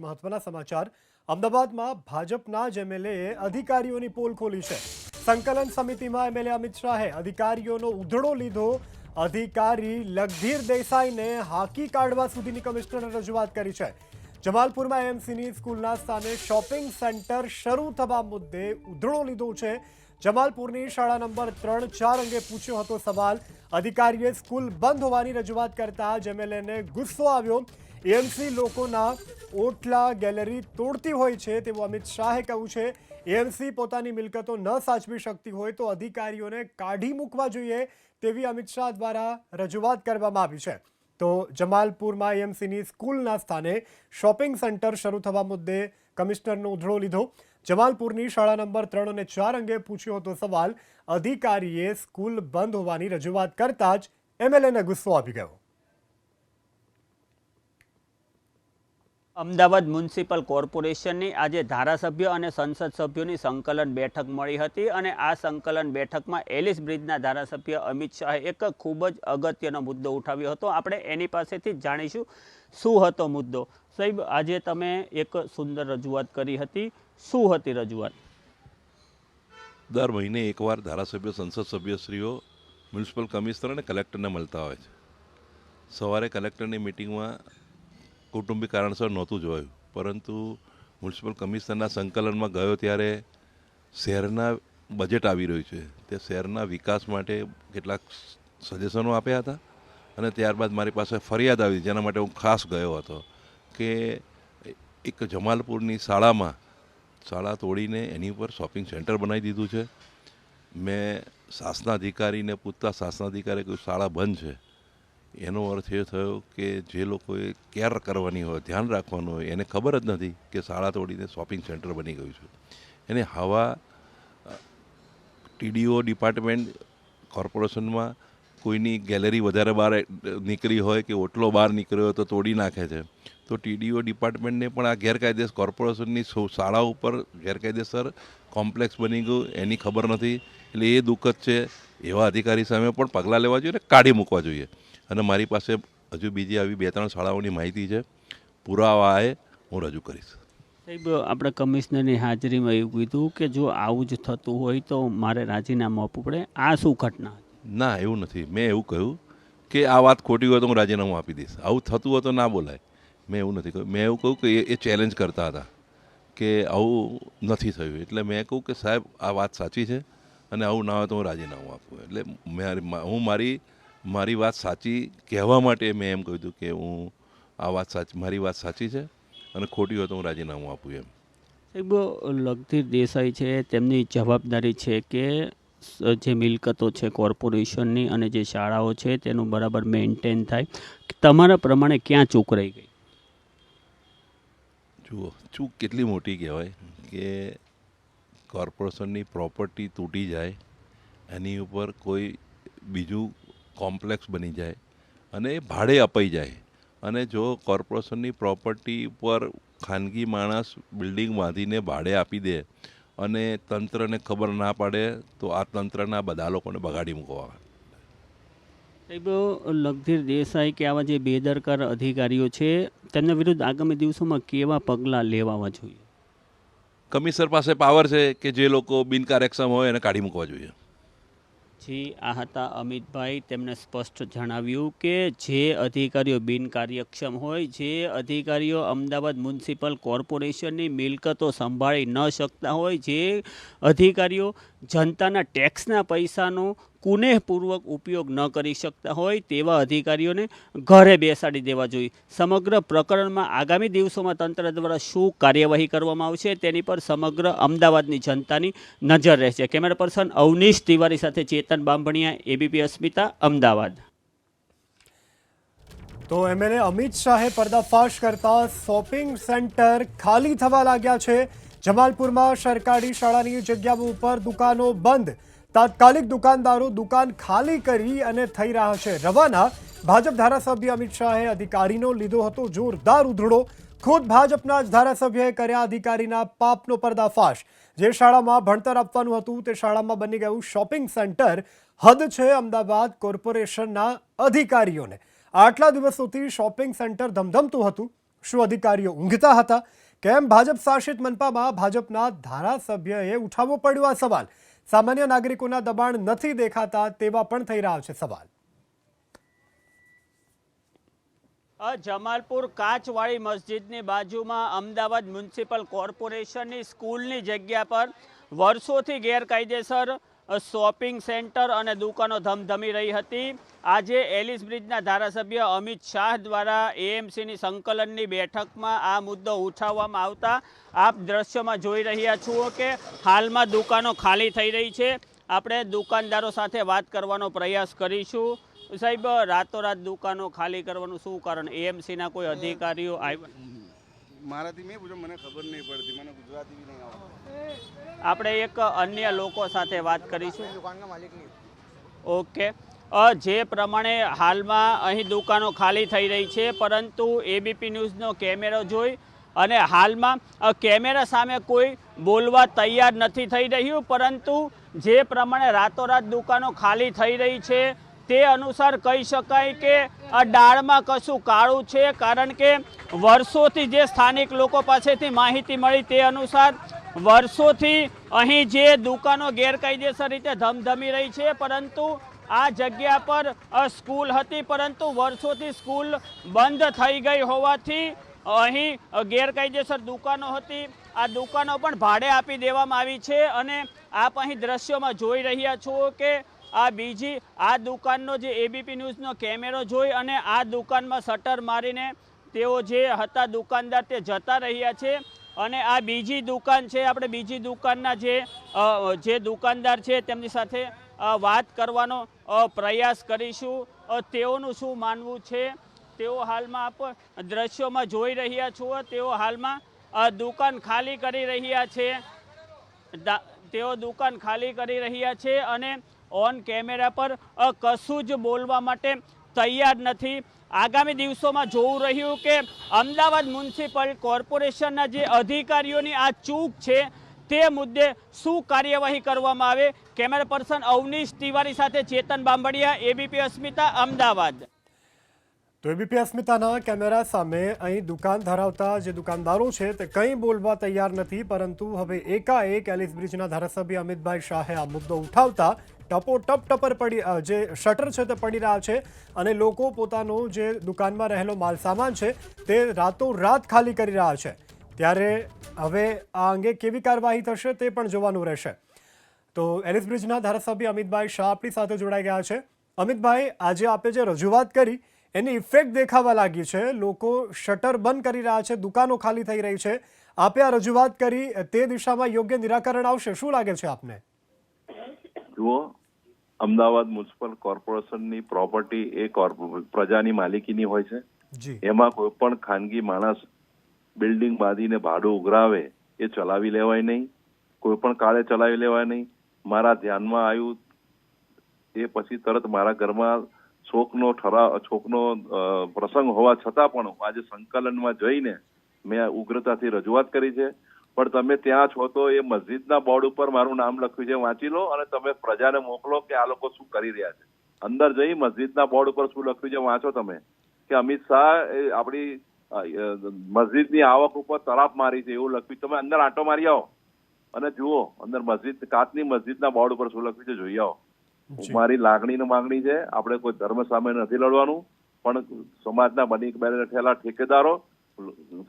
મહત્વના સમાચાર અમદાવાદમાં ભાજપના જ એમએલએએ અધિકારીઓની પોલ ખોલી છે। સંકલન સમિતિમાં એમએલએ અમિત શાહે અધિકારીઓનો ઉધડો લીધો। અધિકારી લગધીર દેસાઈને હાંકી કાઢવા સુધીની કમિશનરે રજૂઆત કરી છે। જમાલપુરમાં એએમસીની સ્કૂલના સ્થાને શોપિંગ સેન્ટર શરૂ થવા મુદ્દે ઉધડો લીધો છે। જમાલપુરની શાળા નંબર 3-4 અંગે પૂછ્યો હતો સવાલ। અધિકારીએ સ્કૂલ બંધ હોવાની રજૂઆત કરતા જ એમએલએને ગુસ્સો આવ્યો। એએમસી લોકોના ઓટલા ગેલેરી તોડતી હોય છે તેવું અમિત શાહે કહ્યું છે। એએમસી પોતાની મિલકતો ન સાચવી શકતી હોય તો અધિકારીઓને કાઢી મૂકવા જોઈએ તેવી અમિત શાહ દ્વારા રજૂઆત કરવામાં આવી છે। તો જમાલપુરમાં એએમસીની સ્કૂલના સ્થાને શોપિંગ સેન્ટર શરૂ થવા મુદ્દે કમિશનરનો ઉધડો લીધો। જમાલપુરની શાળા નંબર 3 અને 4 અંગે પૂછ્યો હતો સવાલ। અધિકારીએ સ્કૂલ બંધ હોવાની રજૂઆત કરતા જ એમએલએને ગુસ્સો આવી ગયો। અમદાવાદ મ્યુનિસિપલ કોર્પોરેશનની આજે ધારાસભ્ય અને સંસદ સભ્યોની સંકલન બેઠક મળી હતી અને આ સંકલન બેઠકમાં એલિસ બ્રિજના ધારાસભ્ય અમિત શાહે એક ખૂબ જ અગત્યનો મુદ્દો ઉઠાવ્યો હતો। આપણે એની પાસેથી જ જાણીશું શું હતો મુદ્દો। સાહેબ, આજે તમે એક સુંદર રજૂઆત કરી હતી, શું હતી રજૂઆત? દર મહિને એકવાર ધારાસભ્ય સંસદ સભ્યશ્રીઓ મ્યુનિસિપલ કમિશનર અને કલેક્ટરને મળતા હોય છે। સવારે કલેક્ટરની મિટિંગમાં કૌટુંબિક કારણસર નહોતું જોયું, પરંતુ મ્યુનિસિપલ કમિશનરના સંકલનમાં ગયો ત્યારે શહેરના બજેટ આવી રહ્યું છે, તે શહેરના વિકાસ માટે કેટલાક સજેશનો આપ્યા હતા અને ત્યારબાદ મારી પાસે ફરિયાદ આવી જેના માટે હું ખાસ ગયો હતો કે એક જમાલપુરની શાળા તોડીને એની ઉપર શોપિંગ સેન્ટર બનાવી દીધું છે। મેં શાસનાધિકારીને પૂછતા શાસનાધિકારી કોઈ શાળા બંધ છે, એનો અર્થ એ થયો કે જે લોકોએ કેર કરવાની હોય, ધ્યાન રાખવાનું હોય, એને ખબર જ નથી કે શાળા તોડીને શોપિંગ સેન્ટર બની ગયું છે। એને હવા ટીડીઓ ડિપાર્ટમેન્ટ કોર્પોરેશનમાં કોઈની ગેલેરી વધારે બહાર નીકળી હોય કે ઓટલો બહાર નીકળ્યો હોય તો તોડી નાખે છે, તો ટીડીઓ ડિપાર્ટમેન્ટને પણ આ ગેરકાયદેસર કોર્પોરેશનની શાળા ઉપર ગેરકાયદેસર કોમ્પ્લેક્સ બની ગયું એની ખબર નથી। એટલે એ દુઃખદ છે। એવા અધિકારી સામે પણ પગલાં લેવા જોઈએ અને કાઢી મૂકવા જોઈએ। અને મારી પાસે હજુ બીજી આવી 2-3 શાળાઓની માહિતી છે, પુરાવા આવે હું રજૂ કરીશ। સાહેબ, આપણે કમિશનરની હાજરીમાં એવું કીધું કે જો આવું જ થતું હોય તો મારે રાજીનામું આપવું પડે, આ શું ઘટના હતી? ના, એવું નથી। મેં એવું કહ્યું કે આ વાત ખોટી હોય તો હું રાજીનામું આપી દઈશ, આવું થતું હોય તો ના બોલાય। મેં એવું નથી કહ્યું। મેં એવું કહ્યું કે એ ચેલેન્જ કરતા હતા કે આવું નથી થયું, એટલે મેં કહ્યું કે સાહેબ આ વાત સાચી છે અને આવું ના હોય તો હું રાજીનામું આપું। એટલે હું મારી વાત સાચી કહેવા માટે મેં એમ કહ્યું કે હું આ વાત સાચી, મારી વાત સાચી છે અને ખોટી હોય તો હું રાજીનામું આપું એમ। સાહેબ, લગધીર દેસાઈ છે, તેમની જવાબદારી છે કે જે મિલકતો છે કોર્પોરેશનની અને જે શાળાઓ છે તેનું બરાબર મેન્ટેન થાય। તમારા પ્રમાણે ક્યાં ચૂક રહી ગઈ? જુઓ, ચૂક કેટલી મોટી કહેવાય કે કોર્પોરેશનની પ્રોપર્ટી તૂટી જાય, એની ઉપર કોઈ બીજું કોમ્પ્લેક્સ બની જાય અને એ ભાડે અપાઈ જાય, અને જો કોર્પોરેશનની પ્રોપર્ટી ઉપર ખાનગી માણસ બિલ્ડિંગ બાંધીને ભાડે આપી દે અને તંત્રને ખબર ના પડે તો આ તંત્રના બધા લોકોને બગાડી મૂકવા। સાહેબ, લગધીર દેસાઈ કે આવા જે બેદરકાર અધિકારીઓ છે તેમના વિરુદ્ધ આગામી દિવસોમાં કેવા પગલાં લેવા જોઈએ? કમિશનર પાસે પાવર છે કે જે લોકો બિનકાર્યક્ષમ હોય એને કાઢી મૂકવા જોઈએ। જી, આ હતા અમિતભાઈ। તેમણે સ્પષ્ટ જણાવ્યું કે જે અધિકારીઓ બિનકાર્યક્ષમ હોય, જે અધિકારીઓ અમદાવાદ મ્યુનિસિપલ કોર્પોરેશનની મિલકતો સંભાળી ન શકતા હોય, જે અધિકારીઓ જનતાના ટેક્સના પૈસાનો કુનેહપૂર્વક ઉપયોગ ન કરી શકતા હોય તેવા અધિકારીઓને ઘરે બેસાડી દેવા જોઈએ। સમગ્ર પ્રકરણમાં આગામી દિવસોમાં તંત્ર દ્વારા શું કાર્યવાહી કરવામાં આવશે તેની પર સમગ્ર અમદાવાદની જનતાની નજર રહેશે। કેમેરા પર્સન અવનીશ તિવારી સાથે ચેતન બાંભણિયા, એબીપી અસ્મિતા, અમદાવાદ। તો એમએલએ અમિત શાહે પર્દાફાશ કરતા શોપિંગ સેન્ટર ખાલી થવા લાગ્યા છે। જમાલપુરમાં સરકારી શાળાની જગ્યા ઉપર દુકાનો બંધ, તાત્કાલિક દુકાનદારો દુકાન ખાલી કરી અને થઈ રહ્યા છે રવાના। ભાજપ ધારાસભ્ય અમિત શાહે અધિકારીનો લીધો હતો જોરદાર ઉધડો। ખુદ ભાજપના જ ધારાસભ્યએ કર્યા અધિકારીના પાપનો પર્દાફાશ। જે શાળામાં ભણતર આપવાનું હતું તે શાળામાં બની ગયું શોપિંગ સેન્ટર। હદ છે અમદાવાદ કોર્પોરેશનના અધિકારીઓને। આટલા દિવસોથી શોપિંગ સેન્ટર ધમધમતું હતું, શું અધિકારીઓ ઊંઘતા હતા? કેમ ભાજપ શાસિત મનપામાં ભાજપના ધારાસભ્યએ ઉઠાવવો પડ્યો આ સવાલ? સામાન્ય નાગરિકોના દબાણ નથી દેખાતા તેવા પણ થઈ રહ્યા છે સવાલ. જમાલપુર કાચવાળી મસ્જિદની બાજુમાં અમદાવાદ મ્યુનિસિપલ કોર્પોરેશનની સ્કૂલની જગ્યા પર વર્ષોથી ગેરકાયદેસર શોપિંગ સેન્ટર અને દુકાનો ધમધમી રહી હતી. આજે એલિસ બ્રિજના ધારાસભ્ય અમિત શાહ દ્વારા એએમસીની સંકલનની બેઠકમાં આ મુદ્દો ઉઠાવવામાં આવતા આપ દ્રશ્યમાં જોઈ રહ્યા છો કે હાલમાં દુકાનો ખાલી થઈ રહી છે. આપણે દુકાનદારો સાથે વાત કરવાનો પ્રયાસ કરીશું. સાહેબ, રાતોરાત દુકાનો ખાલી કરવાનું શું કારણ? એએમસીના કોઈ અધિકારીઓ આવ્યા? મારાથી મેં પૂછ્યું, મને ખબર નહીં પડતી, મને ગુજરાતી બી નહીં આવડતું. આપણે એક અન્ય લોકો સાથે વાત કરીશું. દુકાનના માલિકની ઓકે, જે પ્રમાણે હાલમાં અહીં દુકાનો ખાલી થઈ રહી છે, પરંતુ એબીપી ન્યૂઝનો કેમેરો જોઈ અને હાલમાં કેમેરા સામે કોઈ બોલવા તૈયાર નથી થઈ રહ્યું, પરંતુ જે પ્રમાણે રાતોરાત દુકાનો ખાલી થઈ રહી છે તે અનુસાર કહી શકાય કે આ ડાળમાં કશું કાળું છે. કારણ કે વર્ષોથી જે સ્થાનિક લોકો પાસેથી માહિતી મળી તે અનુસાર વર્ષોથી અહીં જે દુકાનો ગેરકાયદેસર રીતે ધમધમી રહી છે, પરંતુ આ જગ્યા પર સ્કૂલ હતી, પરંતુ વર્ષોથી સ્કૂલ બંધ થઈ ગઈ હોવાથી અહીં ગેરકાયદેસર દુકાનો હતી. આ દુકાનો પણ ભાડે આપી દેવામાં આવી છે અને આપ અહીં દ્રશ્યોમાં જોઈ રહ્યા છો કે આ દુકાનનો જે એબીપી ન્યૂઝનો કેમેરો જોઈ અને આ દુકાનમાં શટર મારીને તેઓ જે હતા દુકાનદાર તે જતા રહ્યા છે. અને આ બીજી દુકાન છે. આપણે બીજી દુકાનના જે દુકાનદાર છે તેમની સાથે વાત કરવાનો પ્રયાસ કરીશું. તેઓનું શું માનવું છે? તેઓ હાલમાં આપ દ્રશ્યોમાં જોઈ રહ્યા છો, તેઓ હાલમાં દુકાન ખાલી કરી રહ્યા છે. તેઓ દુકાન ખાલી કરી રહ્યા છે અને ઓન કેમેરા પર કશું જ બોલવા માટે તૈયાર નથી. આગામી દિવસોમાં જોવું રહ્યું કે અમદાવાદ મ્યુનિસિપલ કોર્પોરેશનના જે અધિકારીઓની આ ચૂક છે તે મુદ્દે શું કાર્યવાહી કરવામાં આવે. કેમેરા પર્સન અવનીશ તિવારી સાથે ચેતન બાંભડિયા, એબીપી અસ્મિતા, અમદાવાદ. તો એબીપી અસ્મિતાના કેમેરા સામે અહીં દુકાન ધરાવતા જે દુકાનદારો છે તે કંઈ બોલવા તૈયાર નથી, પરંતુ હવે એકાએક એલિસ બ્રિજના ધારાસભ્ય અમિતભાઈ શાહે આ મુદ્દો ઉઠાવતા ટપોટપ ટપર પડી જે શટર છે તે પડી રહ્યા છે અને લોકો પોતાનો જે દુકાનમાં રહેલો માલસામાન છે તે રાતોરાત ખાલી કરી રહ્યા છે. ત્યારે હવે આ અંગે કેવી કાર્યવાહી થશે તે પણ જોવાનું રહેશે. તો એલિસ બ્રિજના ધારાસભ્ય અમિતભાઈ શાહ આપણી સાથે જોડાઈ ગયા છે. અમિતભાઈ, આજે આપે જે રજૂઆત કરી એની ઇફેક્ટ દેખાવા લાગી છે. લોકો શટર બંધ કરી રહ્યા છે, દુકાનો ખાલી થઈ રહી છે. આપે આ રજૂઆત કરી તે દિશામાં યોગ્ય નિરાકરણ આવશે, શું લાગે છે આપને? જુઓ, અમદાવાદ મ્યુનિસિપલ કોર્પોરેશનની પ્રોપર્ટી એ પ્રજાની માલિકીની હોય છે. એમાં કોઈ પણ ખાનગી માણસ બિલ્ડિંગ બાંધીને ભાડું ઉઘરાવે એ ચલાવી લેવાય નહીં, કોઈ પણ કાળે ચલાવી લેવાય નહીં. મારા ધ્યાનમાં આવ્યું એ પછી તરત મારા ઘરમાં શોકનો પ્રસંગ હોવા છતાં પણ આજે સંકલનમાં જઈને મેં ઉગ્રતાથી રજૂઆત કરી છે. પણ તમે ત્યાં છો તો એ મસ્જિદના બોર્ડ ઉપર મારું નામ લખ્યું છે, વાંચી લો અને તમે પ્રજાને મોકલો કે આ લોકો શું કરી રહ્યા છે. અંદર જઈ મસ્જિદના બોર્ડ ઉપર શું લખ્યું છે વાંચો તમે, કે અમિત શાહ આપણી મસ્જિદની આવક ઉપર તરાપ મારી છે એવું લખ્યું. તમે અંદર આંટો મારી આવો અને જુઓ અંદર કાચની મસ્જિદના બોર્ડ ઉપર શું લખ્યું છે જોઈ આવો. મારી લાગણીની માંગણી છે, આપણે કોઈ ધર્મ સામે નથી લડવાનું, પણ સમાજના બની બેઠેલા ઠેકેદારો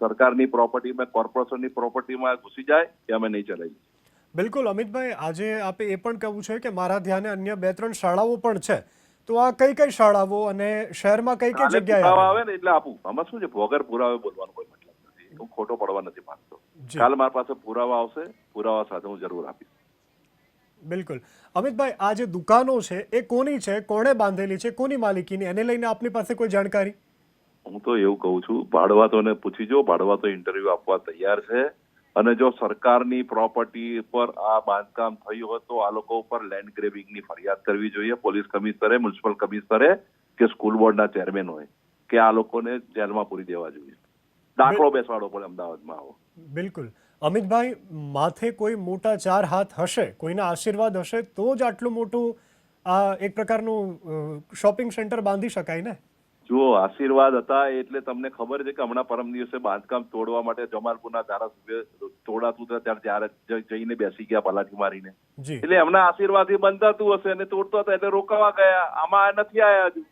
સરકારની પ્રોપર્ટીમાં, કોર્પોરેશનની પ્રોપર્ટીમાં ઘૂસી જાય એ અમે નહીં ચલાવી. બિલકુલ અમિતભાઈ, આજે આપે એ પણ કહ્યું છે કે મારા ધ્યાને અન્ય 2-3 શાળાઓ પણ છે, તો આ કઈ કઈ શાળાઓ અને શહેરમાં કઈ કઈ જગ્યાએ આવે ને એટલે આપું. આમાં શું છે, વગર પુરાવે બોલવાનો કોઈ મતલબ નથી. હું ખોટો પડવા નથી માંગતો. કાલ મારી પાસે પુરાવા આવશે, પુરાવા સાથે હું જરૂર આપીશ. બિલકુલ અમિતભાઈ, આ જે દુકાનો છે એ કોની છે, કોણે બાંધેલી છે, કોની માલિકીની, એને લઈને આપની પાસે કોઈ જાણકારી? હું તો એવું કહું છું, ભાડવાતોને પૂછી જો, ભાડવાતો ઇન્ટરવ્યુ આપવા તૈયાર છે. અને જો સરકારની પ્રોપર્ટી પર આ બાંધકામ થયું હોય તો આ લોકો ઉપર લેન્ડ ગ્રેબિંગની ફરિયાદ કરવી જોઈએ. પોલીસ કમિશનરે, મ્યુનિસિપલ કમિશનરે કે સ્કૂલ બોર્ડના ચેરમેન હોય કે આ લોકોને જેલમાં પૂરી દેવા જોઈએ. દાખલો બેસાડો પડે અમદાવાદમાં. આવો બિલકુલ અમિતભાઈ, માથે કોઈ મોટા 4 હાથ હશે, કોઈના આશીર્વાદ હશે તો જ આટલું મોટું આ એક પ્રકારનું શોપિંગ સેન્ટર બાંધી શકાય ને. જુઓ, આશીર્વાદ હતા એટલે તમને ખબર છે કે હમણાં પરમ દિવસે બાંધકામ તોડવા માટે જમાલપુરના ધારાસભ્ય તોડાતું હતું ત્યારે જઈને બેસી ગયા પલાઠી મારીને. જી એટલે એમના આશીર્વાદથી બંધાતું હશે અને તોડતો હતા એટલે રોકાવા ગયા. આમાં નથી આયા હજુ.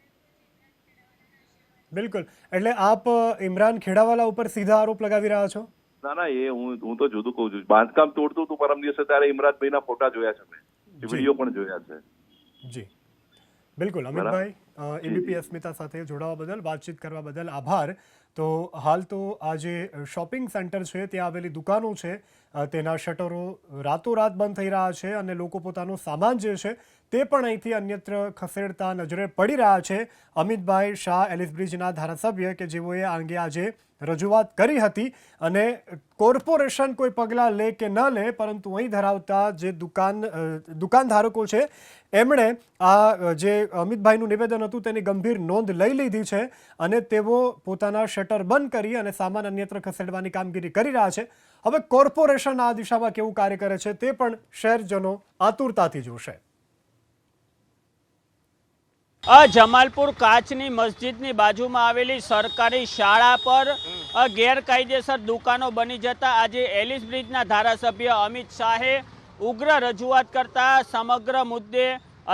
બિલકુલ. એટલે આપ ઇમરાન ખેડાવાલા ઉપર સીધા આરોપ લગાવી રહ્યા છો? ના, એ હું તો જુદું કહું છું. બાંધકામ તોડતું હતું પરમ દિવસે ત્યારે ઇમરાનભાઈના ફોટા જોયા છે મેં, વિડીયો પણ જોયા છે. જી બિલકુલ. અમિતભાઈ, એબીપી અસ્મિતા સાથે જોડાવા બદલ, વાતચીત કરવા બદલ આભાર. તો હાલ તો આ જે શોપિંગ સેન્ટર છે ત્યાં આવેલી દુકાનો છે તેના શટરો રાતોરાત બંધ થઈ રહ્યા છે અને લોકો પોતાનો સામાન જે છે તે પણ અહીંથી અન્યત્ર ખસેડતા નજરે પડી રહ્યા છે. અમિતભાઈ શાહ, એલિસબ્રિજના ધારાસભ્ય કે જેઓએ આ અંગે આજે રજૂઆત કરી હતી અને કોર્પોરેશન કોઈ પગલાં લે કે ન લે, પરંતુ અહીં ધરાવતા જે દુકાનધારકો છે એમણે આ જે અમિતભાઈનું નિવેદન હતું તેની ગંભીર નોંધ લઈ લીધી છે અને તેઓ પોતાના શટર બંધ કરી અને સામાન અન્યત્ર ખસેડવાની કામગીરી કરી રહ્યા છે. હવે કોર્પોરેશન આ દિશામાં કેવું કાર્ય કરે છે તે પણ શહેરજનો આતુરતાથી જોશે. જમાલપુર કાચની મસ્જિદની બાજુમાં આવેલી સરકારી શાળા પર ગેરકાયદેસર દુકાનો બની જતા આજે એલિસ બ્રિજના ધારાસભ્ય અમિત શાહે ઉગ્ર રજૂઆત કરતા સમગ્ર મુદ્દે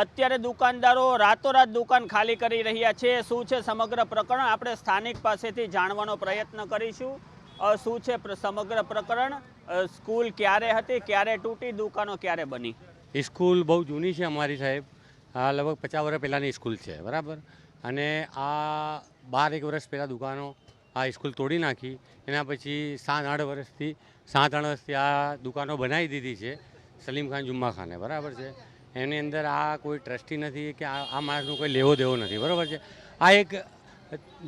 અત્યારે દુકાનદારો રાતોરાત દુકાન ખાલી કરી રહ્યા છે. શું છે સમગ્ર પ્રકરણ, આપણે સ્થાનિક પાસેથી જાણવાનો પ્રયત્ન કરીશું. શું છે સમગ્ર પ્રકરણ, સ્કૂલ ક્યારે હતી, ક્યારે તૂટી, દુકાનો ક્યારે બની? સ્કૂલ બહુ જૂની છે અમારી સાહેબ, આ લગભગ 50 વર્ષ પહેલાંની સ્કૂલ છે, બરાબર. અને આ 12 વર્ષ પહેલાં દુકાનો આ સ્કૂલ તોડી નાખી. એના પછી 7-8 વર્ષથી આ દુકાનો બનાવી દીધી છે સલીમ ખાન જુમ્મા ખાને, બરાબર છે. એની અંદર આ કોઈ ટ્રસ્ટી નથી કે આ માણસનો કોઈ લેવો દેવો નથી, બરાબર છે. આ એક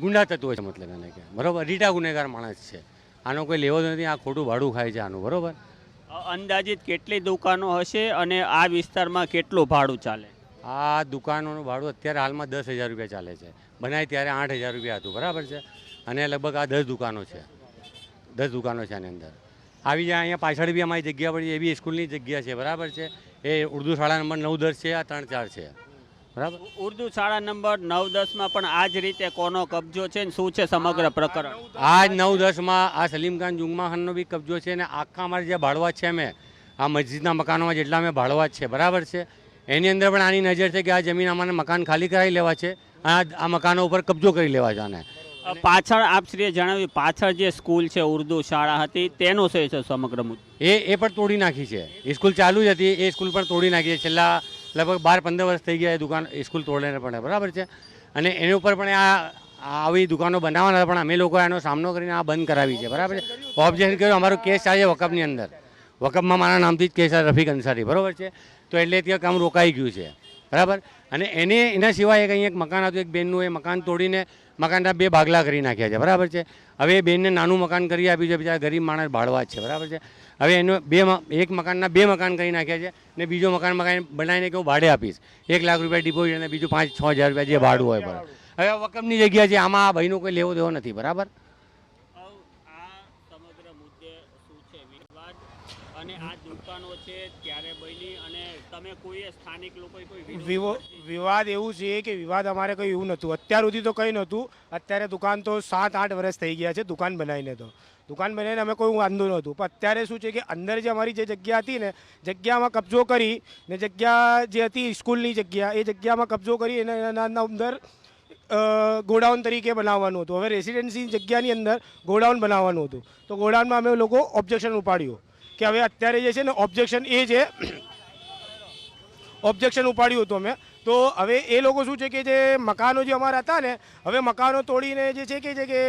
ગુંડા તત્વ છે, મતલબ એને કે, બરાબર, રીટા ગુનેગાર માણસ છે. આનો કોઈ લેવો નથી, આ ખોટું ભાડું ખાય છે આનું, બરાબર. અંદાજિત કેટલી દુકાનો હશે અને આ વિસ્તારમાં કેટલું ભાડું ચાલે? આ દુકાનોનું ભાડું અત્યારે હાલમાં 10,000 રૂપિયા ચાલે છે. બનાવી ત્યારે 8,000 રૂપિયા હતું, બરાબર છે. અને લગભગ આ 10 દુકાનો છે, 10 દુકાનો છે આની અંદર. આવી જાય અહીંયા પાછળ બી અમારી જગ્યા પડી, એ બી સ્કૂલની જગ્યા છે, બરાબર છે. એ ઉર્દુ શાળા નંબર 9-10 છે, આ 3-4 છે, બરાબર. ઉર્દુ શાળા નંબર 9-10માં પણ આ જ રીતે કોનો કબજો છે ને શું છે સમગ્ર પ્રકરણ? આ 9-10માં આ સલીમ ખાન જુમ્મા ખાનનો બી કબજો છે. અને આખા અમારે જે ભાડવા છે અમે આ મસ્જિદના મકાનોમાં જેટલા અમે ભાડવા છે, બરાબર છે, એની અંદર પણ આની નજર છે કે આ જમીન અમારે મકાન ખાલી કરાવી લેવા છે, આ મકાનો ઉપર કબજો કરી લેવા છે. આને પાછળ આપશ્રીએ જણાવ્યું પાછળ જે સ્કૂલ છે ઉર્દુ શાળા હતી તેનો છે સમગ્ર મુદ્દો? એ પણ તોડી નાખી છે. એ સ્કૂલ ચાલુ જ હતી, એ સ્કૂલ પણ તોડી નાખી છે. છેલ્લા લગભગ 12-15 વર્ષ થઈ ગયા એ દુકાન સ્કૂલ તોડીને પણ, બરાબર છે. અને એની ઉપર પણ આવી દુકાનો બનાવવાના હતા, પણ અમે લોકો એનો સામનો કરીને આ બંધ કરાવી છે, બરાબર છે. ઓબ્જેક્શન કર્યો, અમારો કેસ ચાલે છે વકફની અંદર. વકફમાં મારા નામથી જ કેસ છે, રફીક અંસારી, બરાબર છે. તો એટલે ત્યાં કામ રોકાઈ ગયું છે, બરાબર. અને એના સિવાય અહીં એક મકાન હતું, એક બેનનું, એ મકાન તોડીને મકાનના 2 ભાગલા કરી નાખ્યા છે, બરાબર છે. હવે એ બેનને નાનું મકાન કરી આપ્યું છે, બીજા ગરીબ માણસ ભાડવા જ છે, બરાબર છે. હવે એનો એક મકાનના 2 મકાન કરી નાખ્યા છે ને બીજો મકાન બનાવીને કે હું ભાડે આપીશ, 1 લાખ રૂપિયા ડિપોઝિટ અને બીજું 5-6 હજાર રૂપિયા જે ભાડું હોય, બરાબર. હવે વકફની જગ્યા છે, આમાં આ ભાઈનો કોઈ લેવો દેવો નથી, બરાબર. સમગ્ર મુદ્દે શું છે વિવાદ અને આ દુકાનો છે ત્યારે બની અને તમે કોઈ સ્થાનિક લોકો વિવાદ એવું છે કે વિવાદ અમારે કંઈ એવું નહોતું અત્યાર સુધી, તો કંઈ નહોતું. અત્યારે દુકાન તો 7-8 વર્ષ થઈ ગયા છે દુકાન બનાવીને, તો દુકાન બનાવીને અમે કોઈ વાંધો નહોતું. પણ અત્યારે શું છે કે અંદર જે અમારી જે જગ્યા હતી ને, જગ્યામાં કબજો કરી ને, જગ્યા જે હતી સ્કૂલની જગ્યા, એ જગ્યામાં કબજો કરી એના અંદર ગોડાઉન તરીકે બનાવવાનું હતું. હવે રેસિડેન્સી જગ્યાની અંદર ગોડાઉન બનાવવાનું હતું. તો ગોડાઉનમાં અમે લોકો ઓબ્જેક્શન ઉપાડ્યું કે હવે અત્યારે જે છે ને ઓબ્જેક્શન એ છે, ઓબ્જેક્શન ઉપાડ્યું હતું અમે. તો હવે એ લોકો શું છે કે જે મકાનો જે અમારા હતા ને, હવે મકાનો તોડીને જે છે કે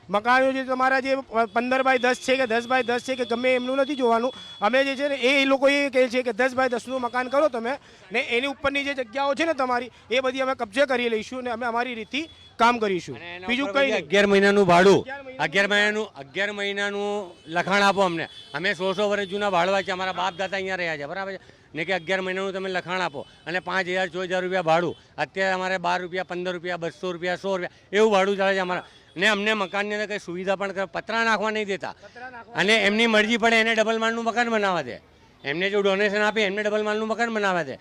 મકાનો જે તમારા જે 15x10 છે કે 10x10 છે કે ગમે એમનું નથી જોવાનું. અમે જે છે ને એ લોકો એ કહે છે કે 10x10નું મકાન કરો તમે, ને એની ઉપરની જે જગ્યાઓ છે ને તમારી, એ બધી અમે કબજે કરી લઈશું ને અમે અમારી રીતથી કામ કરીશું. બીજું કંઈ 11 મહિનાનું ભાડું, 11 મહિનાનું લખાણ આપો અમને. અમે 100 વર્ષ જૂના ભાડવા છે, અમારા બાપ દાદા અહીંયા રહ્યા છે, બરાબર છે. ને કે 11 મહિનાનું તમે લખાણ આપો અને 5,000-4,000 રૂપિયા ભાડું. અત્યારે અમારે 12 રૂપિયા, 15 રૂપિયા, 200 રૂપિયા, 100 રૂપિયા એવું ભાડું ચાલે છે અમારા. ને અમને મકાનની અંદર કંઈ સુવિધા પણ પતરા નાખવા નહીં દેતા. અને એમની મરજી પડે એને ડબલ માળનું મકાન બનાવવા દે. એમને જો ડોનેશન આપે એમને ડબલ માળનું મકાન બનાવવા દે.